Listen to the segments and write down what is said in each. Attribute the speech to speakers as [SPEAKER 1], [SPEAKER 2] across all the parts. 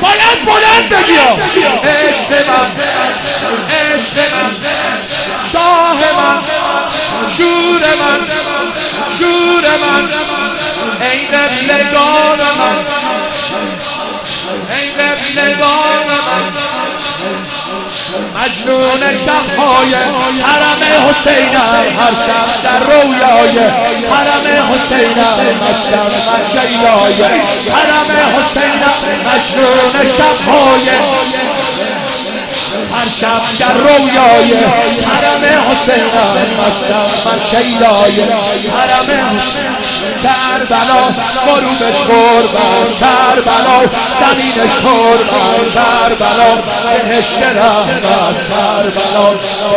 [SPEAKER 1] باید بگیم عشق من شاه من شور من ای قبلگان من مجنون شب‌های حرم حسینم هر شب در رویای حرم حسینم مستم من شیدای حرم حسینم مجنون شب‌های هر شب در رویای حرم حسینم مستم من شیدای حرم حسینم کربلا غروبش قربان کربلا زمینش قربان کربلا بهشت رحمت کربلا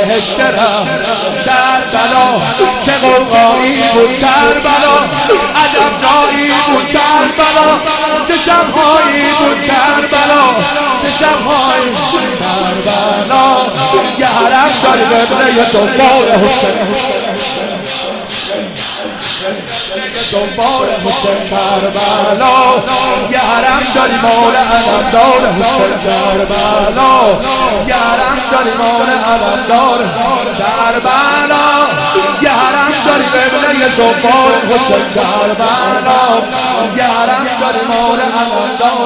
[SPEAKER 1] بهشت رحمت کربلا چه قربانی بود کربلا عجب جایی بود کربلا چه شب‌هایی بود کربلا چه شب‌هایی کربلا یه حرم داری قبله دنبال حسین دنبال حسین کربلا یه حرم داری مال علمدار حسین کربلا یه حرم داری مال علمدار کربلا یه حرم داری قبله دنبال حسین کربلا یه حرم داری مال علمدار